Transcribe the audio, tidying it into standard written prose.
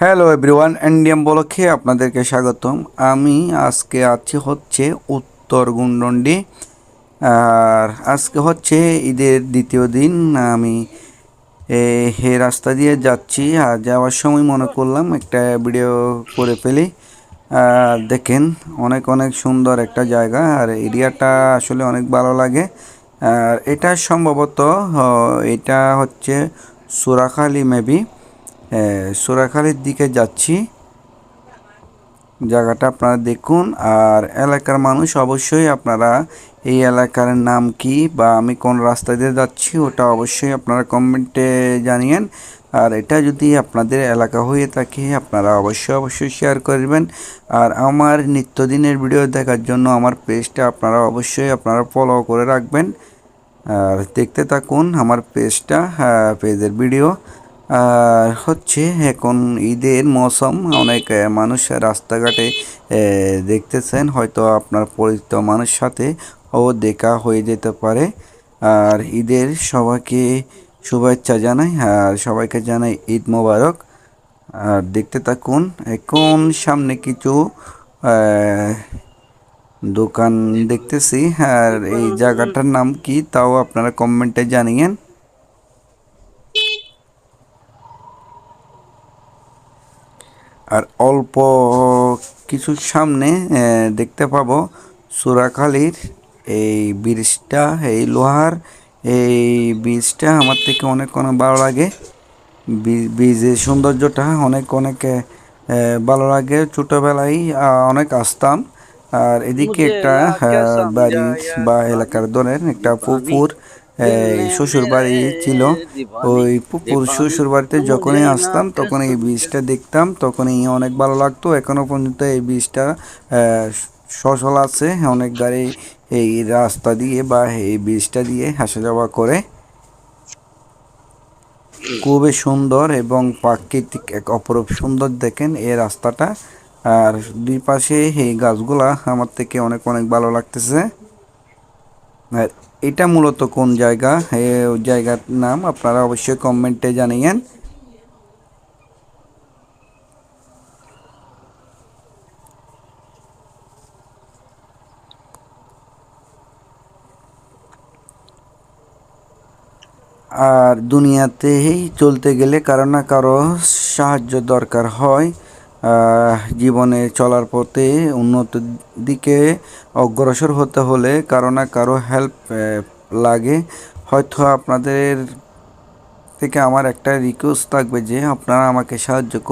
Hello everyone, NDM ব্লকে আপনাদেরকে স্বাগতম। আমি আজকে আছি হচ্ছে উত্তর গুন্ডন্ডি। আর আজকে হচ্ছে ঈদের দ্বিতীয় দিন। আমি এই রাস্তা দিয়ে যাচ্ছি, আর যাওয়ার সময় মনে করলাম একটা ভিডিও করে ফেলি। আর দেখেন, অনেক অনেক সুন্দর একটা জায়গা, আর এরিয়াটা আসলে অনেক ভালো লাগে। আর এটা সম্ভবত এটা হচ্ছে সুরাখালি মেবি। সুরাখালির দিকে যাচ্ছি। জায়গাটা আপনারা দেখুন। আর এলাকার মানুষ অবশ্যই আপনারা এই এলাকার নাম কি বা আমি কোন রাস্তা দিয়ে যাচ্ছি ওটা অবশ্যই আপনারা কমেন্টে জানিয়েন। আর এটা যদি আপনাদের এলাকা হয়ে থাকে আপনারা অবশ্যই অবশ্যই শেয়ার করবেন। আর আমার নিত্যদিনের ভিডিও দেখার জন্য আমার পেজটা আপনারা অবশ্যই আপনারা ফলো করে রাখবেন। আর দেখতে থাকুন আমার পেজটা, পেজের ভিডিও। আর হচ্ছে এখন ঈদের মৌসুম, অনেক মানুষ রাস্তাঘাটে দেখতেছেন, হয়তো আপনার পরিচিত মানুষের সাথে ও দেখা হয়ে যেতে পারে। আর ঈদের সবাইকে শুভেচ্ছা জানাই, আর সবাইকে জানাই ঈদ মোবারক। আর দেখতে থাকুন। এখন সামনে কিছু দোকান দেখতেছি, আর এই জায়গাটার নাম কি তাও আপনারা কমেন্টে জানিয়েন। আর অল্প কিছু সামনে দেখতে পাবো সুরাখালির এই ব্রিজটা, এই লোহার এই ব্রিজটা আমার থেকে অনেক অনেক ভালো লাগে। ব্রিজের সৌন্দর্যটা অনেক অনেক ভালো লাগে। ছোটোবেলায় অনেক আসতাম। আর এদিকে একটা বাড়ি বা এলাকার ধরেন একটা পুকুর, শ্বশুর বাড়ি ছিল। ওই পুকুর শ্বশুর বাড়িতে যখনই আসতাম তখন এই বীজটা দেখতাম, তখনই অনেক ভালো লাগতো। এখনো পর্যন্ত এই বীজটা সচল আছে। অনেক গাড়ি এই রাস্তা দিয়ে বা এই বীজটা দিয়ে আসা যাওয়া করে। খুবই সুন্দর এবং প্রাকৃতিক এক অপরূপ সুন্দর দেখেন এই রাস্তাটা। আর দুই পাশে এই গাছগুলা আমার থেকে অনেক অনেক ভালো লাগতেছে। আর এটা মূলত কোন জায়গা, ওই জায়গার নাম আপনারা অবশ্যই কমেন্টে জানিয়েন। আর দুনিয়াতেই চলতে গেলে কারো না কারো সাহায্য দরকার হয়। জীবনে চলার পথে উন্নতির দিকে অগ্রসর হতে হলে কারো না কারো হেল্প লাগে। হয়তো আপনাদের থেকে আমার একটা রিকোয়েস্ট থাকবে যে আপনারা আমাকে সাহায্য